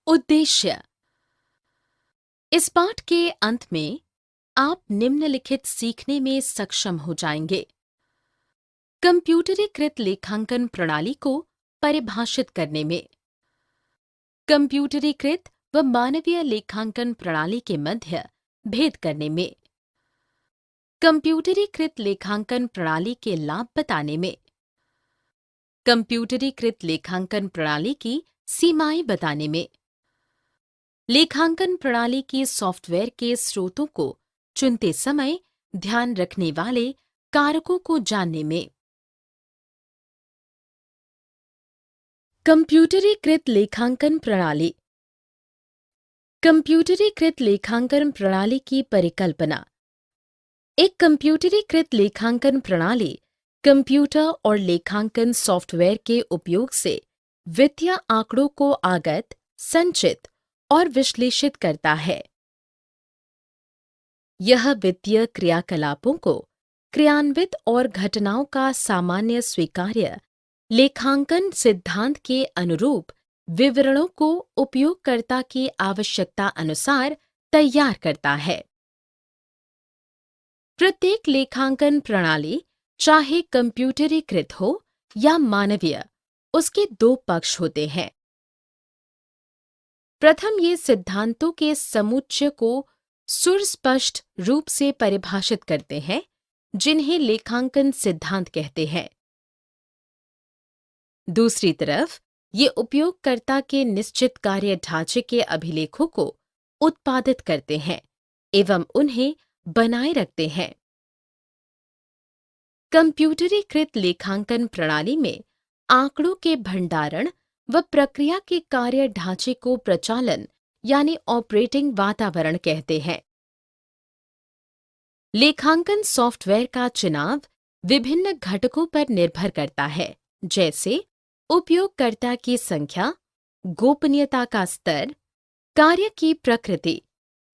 उद्देश्य। इस पाठ के अंत में आप निम्नलिखित सीखने में सक्षम हो जाएंगे। कंप्यूटरीकृत लेखांकन प्रणाली को परिभाषित करने में, कंप्यूटरीकृत व मानवीय लेखांकन प्रणाली के मध्य भेद करने में, कंप्यूटरीकृत लेखांकन प्रणाली के लाभ बताने में, कंप्यूटरीकृत लेखांकन प्रणाली की सीमाएं बताने में, लेखांकन प्रणाली की सॉफ्टवेयर के स्रोतों को चुनते समय ध्यान रखने वाले कारकों को जानने में। कंप्यूटरीकृत लेखांकन प्रणाली। कंप्यूटरीकृत लेखांकन प्रणाली की परिकल्पना। एक कंप्यूटरीकृत लेखांकन प्रणाली कंप्यूटर और लेखांकन सॉफ्टवेयर के उपयोग से वित्तीय आंकड़ों को आगत, संचित और विश्लेषित करता है। यह वित्तीय क्रियाकलापों को क्रियान्वित और घटनाओं का सामान्य स्वीकार्य लेखांकन सिद्धांत के अनुरूप विवरणों को उपयोगकर्ता की आवश्यकता अनुसार तैयार करता है। प्रत्येक लेखांकन प्रणाली, चाहे कंप्यूटरीकृत हो या मानवीय, उसके दो पक्ष होते हैं। प्रथम, ये सिद्धांतों के समुच्चय को सुस्पष्ट रूप से परिभाषित करते हैं, जिन्हें लेखांकन सिद्धांत कहते हैं। दूसरी तरफ, ये उपयोगकर्ता के निश्चित कार्य ढांचे के अभिलेखों को उत्पादित करते हैं एवं उन्हें बनाए रखते हैं। कंप्यूटरीकृत लेखांकन प्रणाली में आंकड़ों के भंडारण व प्रक्रिया के कार्य ढांचे को प्रचालन यानी ऑपरेटिंग वातावरण कहते हैं। लेखांकन सॉफ्टवेयर का चुनाव विभिन्न घटकों पर निर्भर करता है, जैसे उपयोगकर्ता की संख्या, गोपनीयता का स्तर, कार्य की प्रकृति,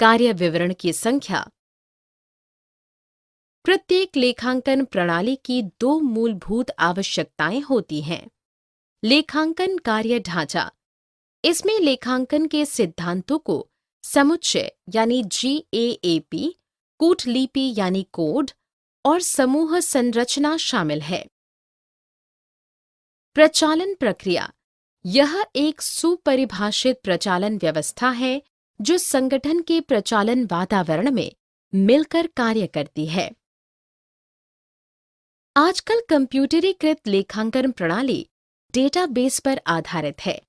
कार्य विवरण की संख्या। प्रत्येक लेखांकन प्रणाली की दो मूलभूत आवश्यकताएं होती हैं। लेखांकन कार्य ढांचा। इसमें लेखांकन के सिद्धांतों को समुच्चय यानी GAAP, कूटलिपि यानी कोड और समूह संरचना शामिल है। प्रचालन प्रक्रिया। यह एक सुपरिभाषित प्रचालन व्यवस्था है जो संगठन के प्रचालन वातावरण में मिलकर कार्य करती है। आजकल कंप्यूटरीकृत लेखांकन प्रणाली डेटाबेस पर आधारित है।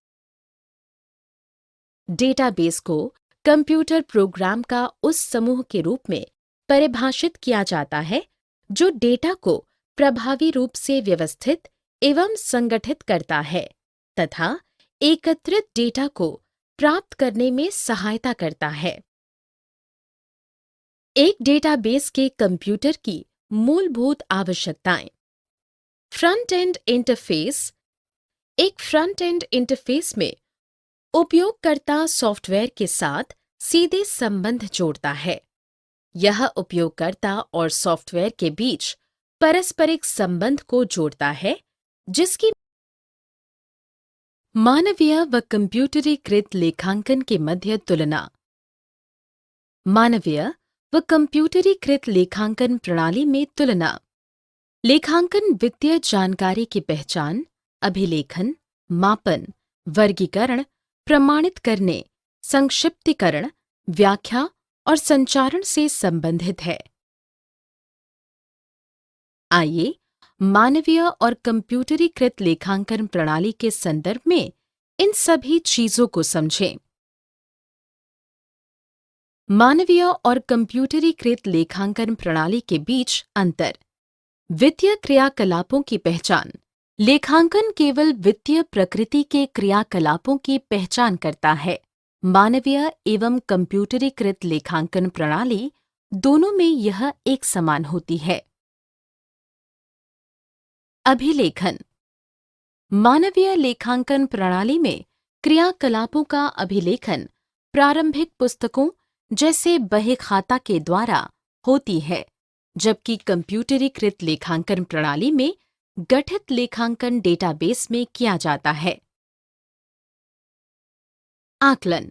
डेटाबेस को कंप्यूटर प्रोग्राम का उस समूह के रूप में परिभाषित किया जाता है जो डेटा को प्रभावी रूप से व्यवस्थित एवं संगठित करता है तथा एकत्रित डेटा को प्राप्त करने में सहायता करता है। एक डेटाबेस के कंप्यूटर की मूलभूत आवश्यकताएं। Front end interface. एक फ्रंट एंड इंटरफेस में उपयोगकर्ता सॉफ्टवेयर के साथ सीधे संबंध जोड़ता है। यह उपयोगकर्ता और सॉफ्टवेयर के बीच पारस्परिक संबंध को जोड़ता है, जिसकी मानवीय व कंप्यूटरीकृत लेखांकन के मध्य तुलना। मानवीय व कंप्यूटरीकृत लेखांकन प्रणाली में तुलना। लेखांकन वित्तीय जानकारी की पहचान, अभिलेखन, मापन, वर्गीकरण, प्रमाणित करने, संक्षिप्तीकरण, व्याख्या और संचारण से संबंधित है। आइए मानवीय और कंप्यूटरीकृत लेखांकन प्रणाली के संदर्भ में इन सभी चीजों को समझें। मानवीय और कंप्यूटरीकृत लेखांकन प्रणाली के बीच अंतर। वित्तीय क्रियाकलापों की पहचान। लेखांकन केवल वित्तीय प्रकृति के क्रियाकलापों की पहचान करता है। मानवीय एवं कंप्यूटरीकृत लेखांकन प्रणाली दोनों में यह एक समान होती है। अभिलेखन। मानवीय लेखांकन प्रणाली में क्रियाकलापों का अभिलेखन प्रारंभिक पुस्तकों जैसे बही खाता के द्वारा होती है, जबकि कंप्यूटरीकृत लेखांकन प्रणाली में गठित लेखांकन डेटाबेस में किया जाता है। आकलन।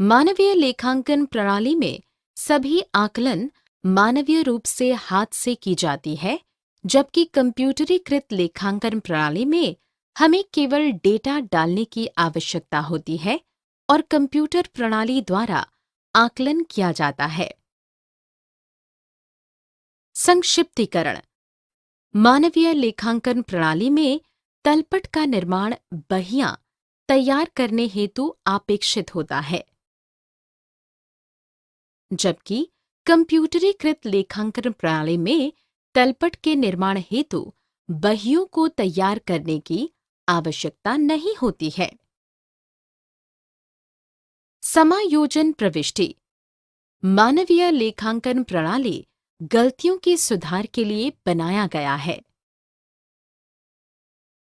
मानवीय लेखांकन प्रणाली में सभी आकलन मानवीय रूप से हाथ से की जाती है, जबकि कंप्यूटरीकृत लेखांकन प्रणाली में हमें केवल डेटा डालने की आवश्यकता होती है और कंप्यूटर प्रणाली द्वारा आकलन किया जाता है। संक्षिप्तीकरण। मानवीय लेखांकन प्रणाली में तलपट का निर्माण बहियां तैयार करने हेतु अपेक्षित होता है, जबकि कंप्यूटरीकृत लेखांकन प्रणाली में तलपट के निर्माण हेतु बहियों को तैयार करने की आवश्यकता नहीं होती है। समायोजन प्रविष्टि। मानवीय लेखांकन प्रणाली गलतियों के सुधार के लिए बनाया गया है,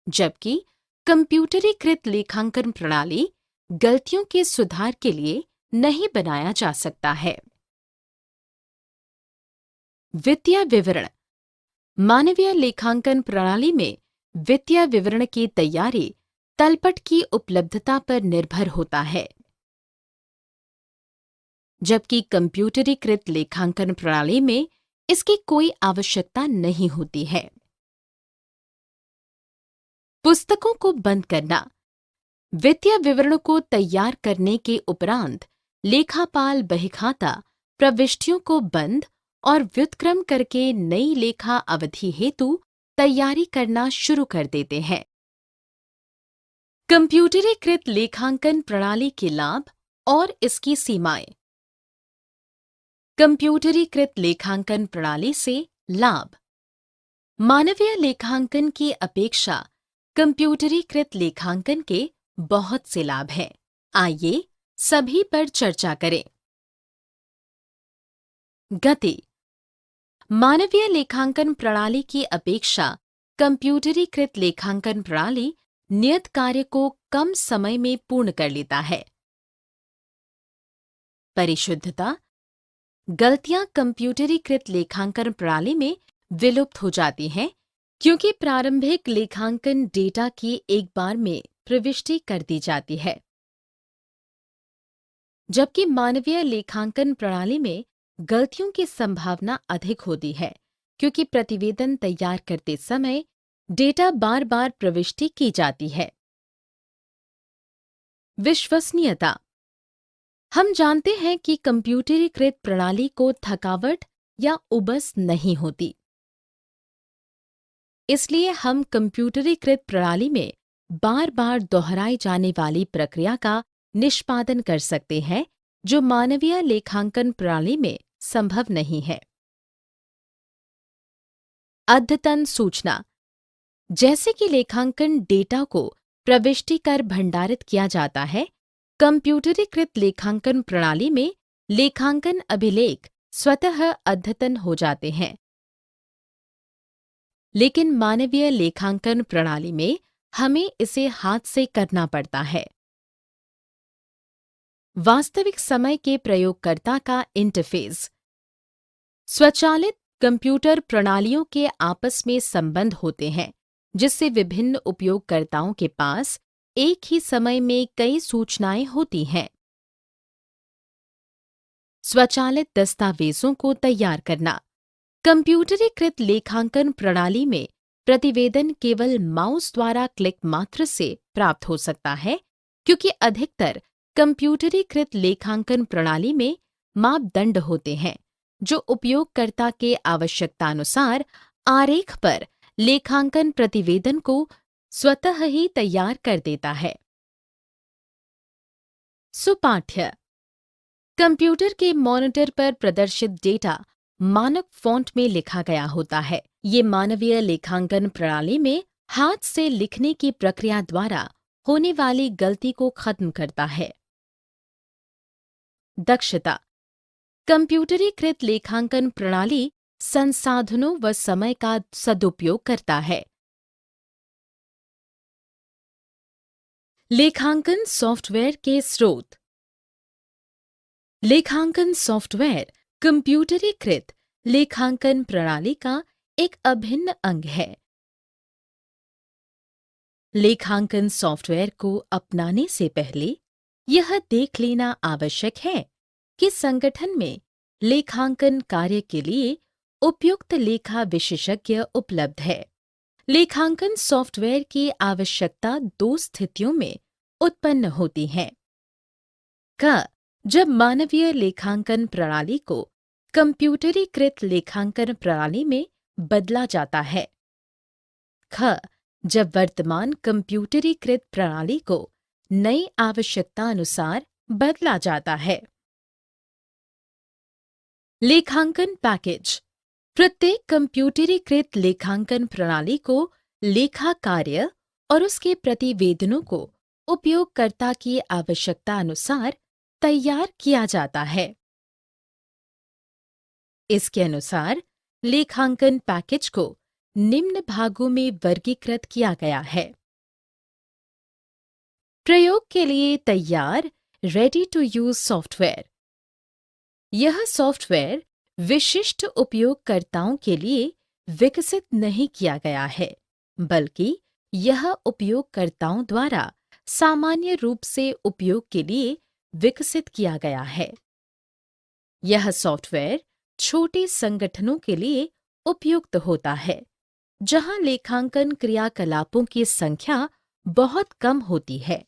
जबकि कंप्यूटरीकृत लेखांकन प्रणाली गलतियों के सुधार के लिए नहीं बनाया जा सकता है। वित्तीय विवरण। मानवीय लेखांकन प्रणाली में वित्तीय विवरण की तैयारी तलपट की उपलब्धता पर निर्भर होता है, जबकि कंप्यूटरीकृत लेखांकन प्रणाली में इसकी कोई आवश्यकता नहीं होती है। पुस्तकों को बंद करना। वित्तीय विवरण को तैयार करने के उपरांत लेखापाल बहीखाता प्रविष्टियों को बंद और व्युत्क्रम करके नई लेखा अवधि हेतु तैयारी करना शुरू कर देते हैं। कंप्यूटरीकृत लेखांकन प्रणाली के लाभ और इसकी सीमाएं। कंप्यूटरीकृत लेखांकन प्रणाली से लाभ। मानवीय लेखांकन की अपेक्षा कंप्यूटरीकृत लेखांकन के बहुत से लाभ हैं। आइए सभी पर चर्चा करें। गति। मानवीय लेखांकन प्रणाली की अपेक्षा कंप्यूटरीकृत लेखांकन प्रणाली नियत कार्य को कम समय में पूर्ण कर लेता है। परिशुद्धता। गलतियां कंप्यूटरीकृत लेखांकन प्रणाली में विलुप्त हो जाती हैं, क्योंकि प्रारंभिक लेखांकन डेटा की एक बार में प्रविष्टि कर दी जाती है, जबकि मानवीय लेखांकन प्रणाली में गलतियों की संभावना अधिक होती है, क्योंकि प्रतिवेदन तैयार करते समय डेटा बार बार प्रविष्टि की जाती है। विश्वसनीयता। हम जानते हैं कि कंप्यूटरीकृत प्रणाली को थकावट या उबस नहीं होती, इसलिए हम कंप्यूटरीकृत प्रणाली में बार बार दोहराई जाने वाली प्रक्रिया का निष्पादन कर सकते हैं, जो मानवीय लेखांकन प्रणाली में संभव नहीं है। अद्यतन सूचना। जैसे कि लेखांकन डेटा को प्रविष्टि कर भंडारित किया जाता है, कंप्यूटरीकृत लेखांकन प्रणाली में लेखांकन अभिलेख स्वतः अद्यतन हो जाते हैं, लेकिन मानवीय लेखांकन प्रणाली में हमें इसे हाथ से करना पड़ता है। वास्तविक समय के प्रयोगकर्ता का इंटरफेस। स्वचालित कंप्यूटर प्रणालियों के आपस में संबंध होते हैं, जिससे विभिन्न उपयोगकर्ताओं के पास एक ही समय में कई सूचनाएं होती हैं। स्वचालित दस्तावेजों को तैयार करना। कंप्यूटरीकृत लेखांकन प्रणाली में प्रतिवेदन केवल माउस द्वारा क्लिक मात्र से प्राप्त हो सकता है, क्योंकि अधिकतर कंप्यूटरीकृत लेखांकन प्रणाली में मापदंड होते हैं, जो उपयोगकर्ता के आवश्यकतानुसार आरेख पर लेखांकन प्रतिवेदन को स्वतः ही तैयार कर देता है। सुपाठ्य। कंप्यूटर के मॉनिटर पर प्रदर्शित डेटा मानक फ़ॉन्ट में लिखा गया होता है। ये मानवीय लेखांकन प्रणाली में हाथ से लिखने की प्रक्रिया द्वारा होने वाली गलती को खत्म करता है। दक्षता। कंप्यूटरीकृत लेखांकन प्रणाली संसाधनों व समय का सदुपयोग करता है। लेखांकन सॉफ्टवेयर के स्रोत। लेखांकन सॉफ्टवेयर कंप्यूटरीकृत लेखांकन प्रणाली का एक अभिन्न अंग है। लेखांकन सॉफ्टवेयर को अपनाने से पहले यह देख लेना आवश्यक है कि संगठन में लेखांकन कार्य के लिए उपयुक्त लेखा विशेषज्ञ उपलब्ध है। लेखांकन सॉफ्टवेयर की आवश्यकता दो स्थितियों में उत्पन्न होती है। क जब मानवीय लेखांकन प्रणाली को कंप्यूटरीकृत लेखांकन प्रणाली में बदला जाता है। ख जब वर्तमान कंप्यूटरीकृत प्रणाली को नई आवश्यकता अनुसार बदला जाता है। लेखांकन पैकेज प्रत्येक कंप्यूटरीकृत लेखांकन प्रणाली को लेखा कार्य और उसके प्रतिवेदनों को उपयोगकर्ता की आवश्यकता अनुसार तैयार किया जाता है। इसके अनुसार लेखांकन पैकेज को निम्न भागों में वर्गीकृत किया गया है। प्रयोग के लिए तैयार रेडी टू यूज सॉफ्टवेयर। यह सॉफ्टवेयर विशिष्ट उपयोगकर्ताओं के लिए विकसित नहीं किया गया है, बल्कि यह उपयोगकर्ताओं द्वारा सामान्य रूप से उपयोग के लिए विकसित किया गया है। यह सॉफ्टवेयर छोटे संगठनों के लिए उपयुक्त होता है, जहां लेखांकन क्रियाकलापों की संख्या बहुत कम होती है।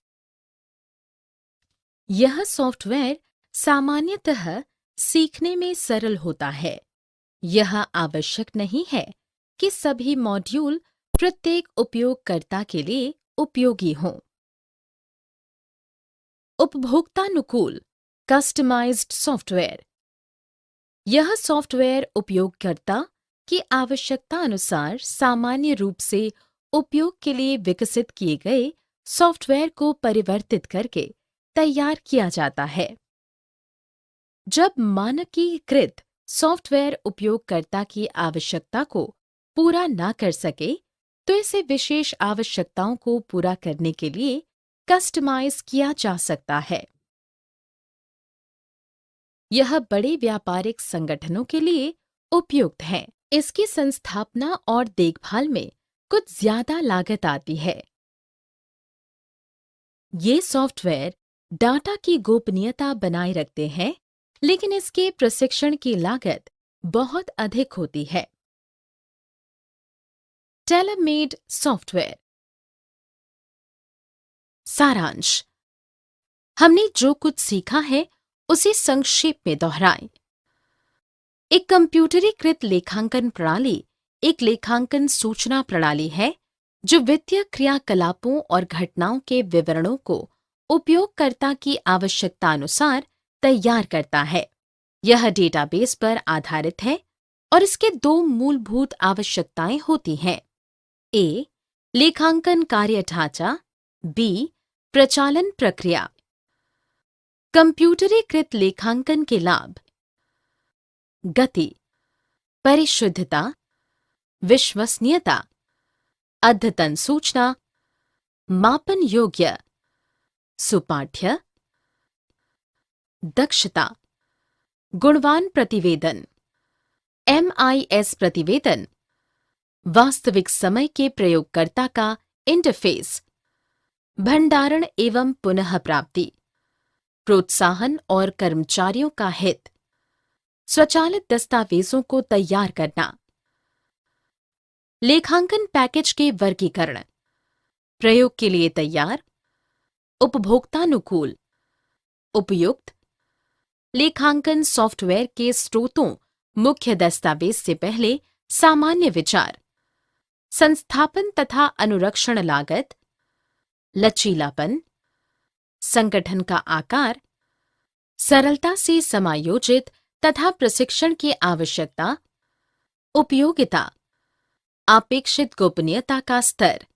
यह सॉफ्टवेयर सामान्यतः सीखने में सरल होता है। यह आवश्यक नहीं है कि सभी मॉड्यूल प्रत्येक उपयोगकर्ता के लिए उपयोगी हों। उपभोक्तानुकूल कस्टमाइज्ड सॉफ्टवेयर। यह सॉफ्टवेयर उपयोगकर्ता की आवश्यकता अनुसार सामान्य रूप से उपयोग के लिए विकसित किए गए सॉफ्टवेयर को परिवर्तित करके तैयार किया जाता है। जब मानकीकृत सॉफ्टवेयर उपयोगकर्ता की आवश्यकता को पूरा न कर सके, तो इसे विशेष आवश्यकताओं को पूरा करने के लिए कस्टमाइज किया जा सकता है। यह बड़े व्यापारिक संगठनों के लिए उपयुक्त है। इसकी संस्थापना और देखभाल में कुछ ज्यादा लागत आती है। ये सॉफ्टवेयर डाटा की गोपनीयता बनाए रखते हैं, लेकिन इसके प्रशिक्षण की लागत बहुत अधिक होती है। Taylor-made software. सारांश। हमने जो कुछ सीखा है उसे संक्षेप में दोहराएं। एक कंप्यूटरीकृत लेखांकन प्रणाली एक लेखांकन सूचना प्रणाली है जो वित्तीय क्रियाकलापों और घटनाओं के विवरणों को उपयोगकर्ता की आवश्यकता अनुसार तैयार करता है। यह डेटाबेस पर आधारित है और इसके दो मूलभूत आवश्यकताएं होती हैं। ए. लेखांकन कार्य ढांचा। बी. प्रचालन प्रक्रिया। कंप्यूटरीकृत लेखांकन के लाभ। गति, परिशुद्धता, विश्वसनीयता, अद्यतन सूचना, मापन योग्य, सुपाठ्य, दक्षता, गुणवान प्रतिवेदन, MIS प्रतिवेदन, वास्तविक समय के प्रयोगकर्ता का इंटरफेस, भंडारण एवं पुनः प्राप्ति, प्रोत्साहन और कर्मचारियों का हित, स्वचालित दस्तावेजों को तैयार करना। लेखांकन पैकेज के वर्गीकरण। प्रयोग के लिए तैयार, उपभोक्तानुकूल, उपयुक्त। लेखांकन सॉफ्टवेयर के स्रोतों मुख्य दस्तावेज से पहले सामान्य विचार, संस्थापन तथा अनुरक्षण लागत, लचीलापन, संगठन का आकार, सरलता से समायोजित तथा प्रशिक्षण की आवश्यकता, उपयोगिता, अपेक्षित गोपनीयता का स्तर।